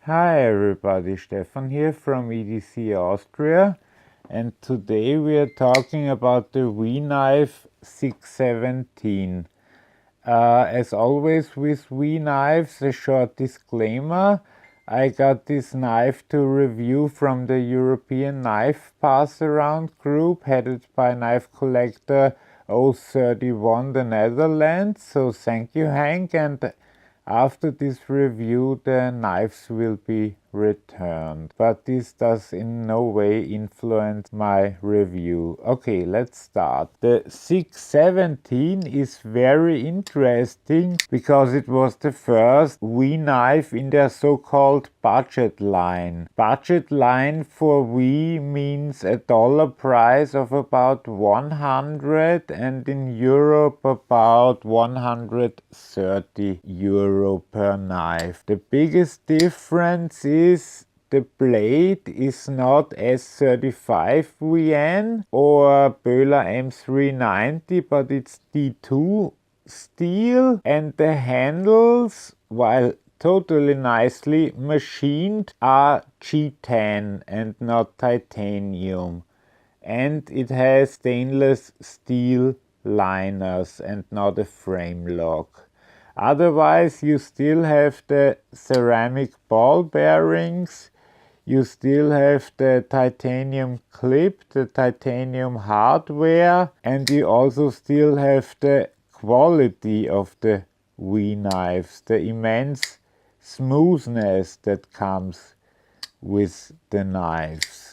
Hi everybody, Stefan here from EDC Austria, and today we are talking about the V-Knife 617. As always with V-Knives, a short disclaimer. I got this knife to review from the European Knife Pass Around group headed by knife collector 031 the Netherlands, so thank you Hank, and after this review the knives will be returned, but this does in no way influence my review. Okay, let's start. The 617 is very interesting because it was the first V-knife in their so-called budget line. Budget line for V means a dollar price of about 100 and in Europe about 130 euro per knife. The biggest difference is the blade is not S35 VN or Böhler M390, but it's D2 steel, and the handles, while totally nicely machined, are G10 and not titanium, and it has stainless steel liners and not a frame lock. Otherwise you still have the ceramic ball bearings, you still have the titanium clip, the titanium hardware, and you also still have the quality of the V-knives, the immense smoothness that comes with the knives.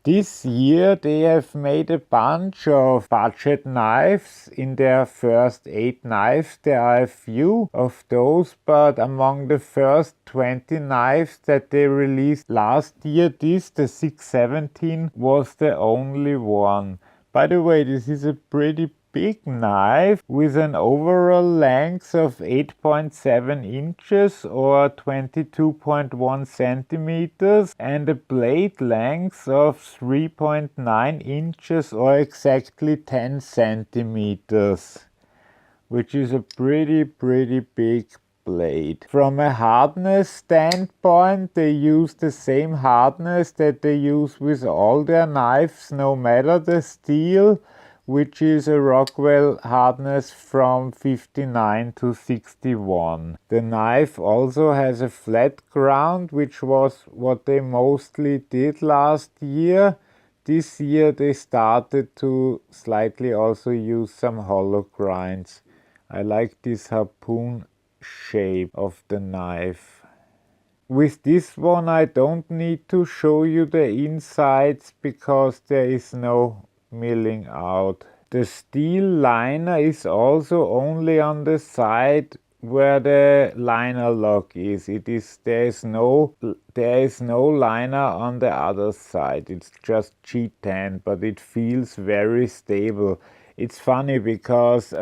This year they have made a bunch of budget knives. In their first 8 knives there are a few of those, but among the first 20 knives that they released last year, the 617 was the only one. By the way, this is a pretty big knife with an overall length of 8.7 inches or 22.1 centimeters and a blade length of 3.9 inches or exactly 10 centimeters, which is a pretty big blade. From a hardness standpoint, they use the same hardness that they use with all their knives, no matter the steel, which is a Rockwell hardness from 59 to 61. The knife also has a flat ground, which was what they mostly did last year. This year they started to slightly also use some hollow grinds. I like this harpoon shape of the knife. With this one I don't need to show you the insides because there is no milling out. The steel liner is also only on the side where the liner lock is. There is no liner on the other side. It's just G10, but it feels very stable. It's funny because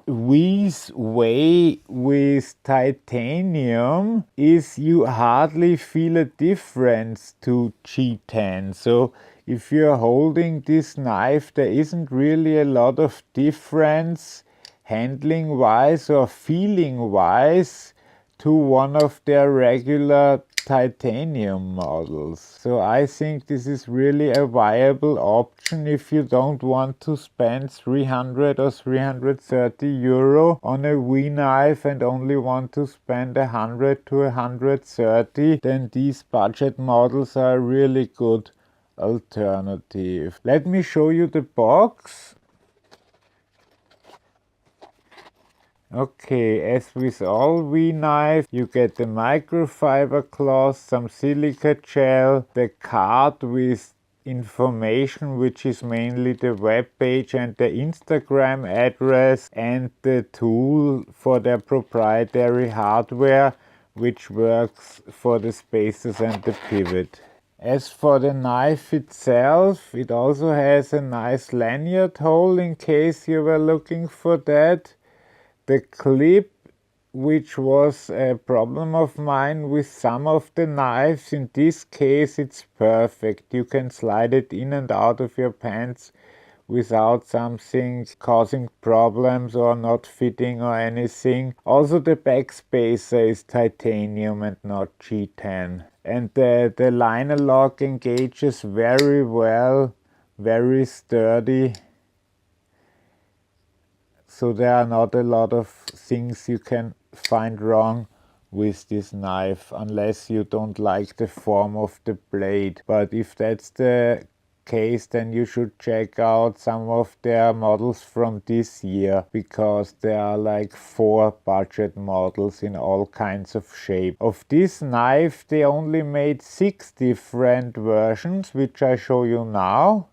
V's way with titanium is you hardly feel a difference to G10. So if you're holding this knife, there isn't really a lot of difference handling wise or feeling wise to one of their regular titanium models. So I think this is really a viable option if you don't want to spend 300 or 330 euro on a V-knife and only want to spend 100 to 130, then these budget models are a really good alternative. Let me show you the box. Okay, as with all V-knife, you get the microfiber cloth, some silica gel, the card with information, which is mainly the web page and the Instagram address, and the tool for their proprietary hardware, which works for the spacers and the pivot. As for the knife itself, it also has a nice lanyard hole in case you were looking for that. The clip, which was a problem of mine with some of the knives, in this case it's perfect. You can slide it in and out of your pants without something causing problems or not fitting or anything. Also the backspacer is titanium and not G10. And the liner lock engages very well, very sturdy. So there are not a lot of things you can find wrong with this knife, unless you don't like the form of the blade. But if that's the case, then you should check out some of their models from this year, because there are like 4 budget models in all kinds of shape. Of this knife they only made 6 different versions, which I show you now.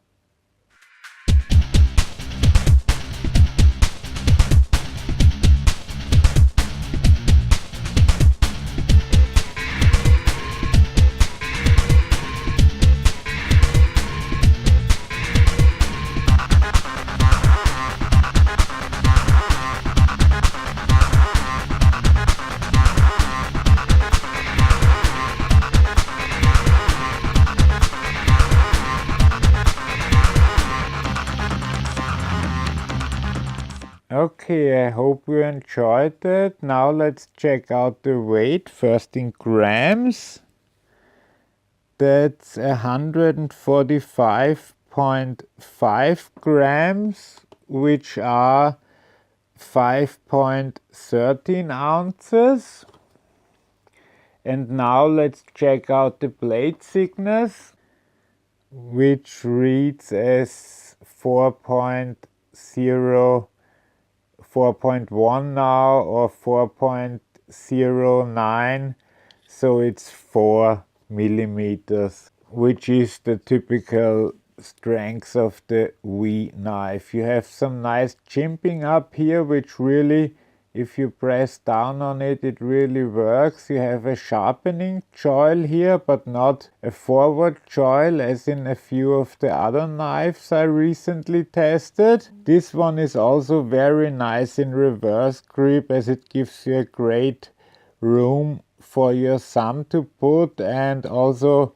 Okay, I hope you enjoyed it. Now let's check out the weight, first in grams. That's 145.5 grams, which are 5.13 ounces. And now let's check out the blade thickness, which reads as 4.1 now, or 4.09, so it's 4 millimeters, which is the typical strength of the V knife. You have some nice chimping up here, which really, if you press down on it, it really works. You have a sharpening choil here, but not a forward choil as in a few of the other knives I recently tested. This one is also very nice in reverse grip, as it gives you a great room for your thumb to put, and also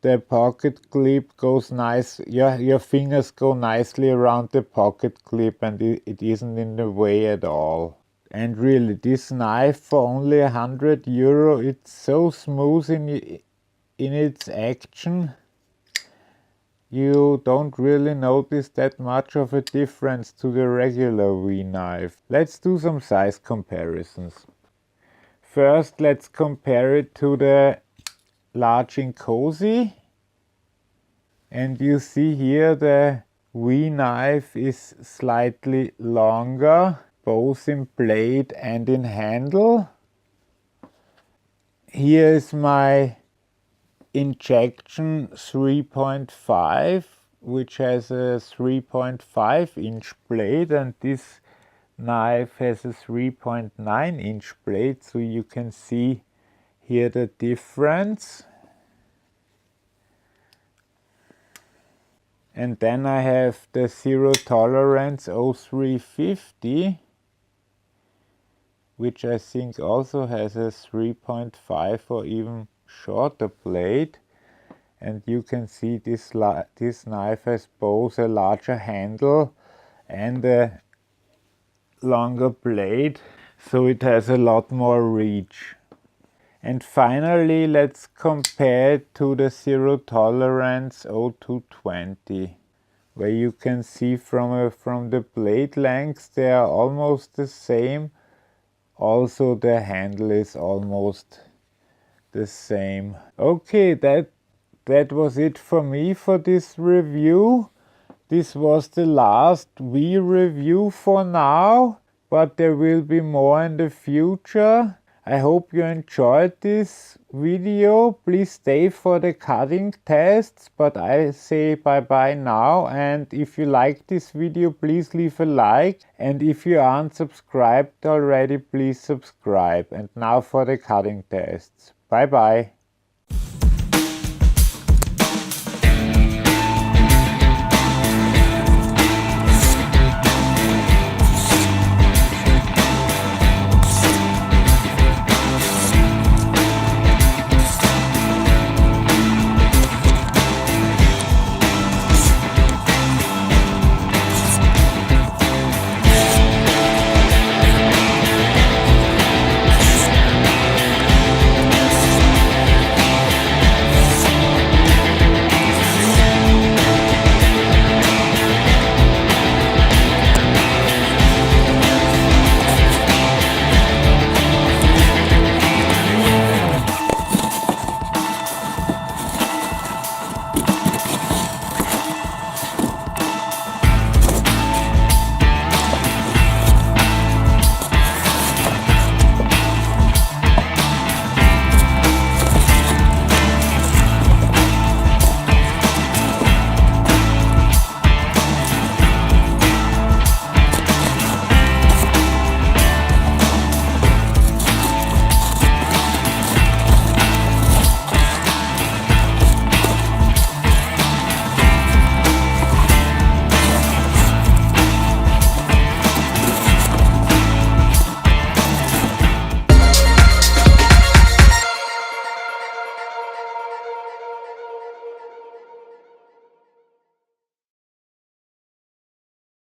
the pocket clip goes nice. Your fingers go nicely around the pocket clip, and it isn't in the way at all. And really, this knife for only €100, it's so smooth in its action. You don't really notice that much of a difference to the regular V knife. Let's do some size comparisons. First, let's compare it to the large and cozy. And you see here the V knife is slightly longer, both in blade and in handle. Here is my injection 3.5, which has a 3.5 inch blade, and this knife has a 3.9 inch blade, so you can see here the difference. And then I have the Zero Tolerance 0350, which I think also has a 3.5 or even shorter blade. And you can see this knife has both a larger handle and a longer blade, so it has a lot more reach. And finally, let's compare it to the Zero Tolerance 0220, where you can see from the blade lengths they are almost the same. Also the handle is almost the same. Okay, that was it for me for this review. This was the last V review for now, but there will be more in the future. I hope you enjoyed this video. Please stay for the cutting tests, but I say bye bye now. And if you like this video, please leave a like. And if you aren't subscribed already, please subscribe. And now for the cutting tests. Bye bye.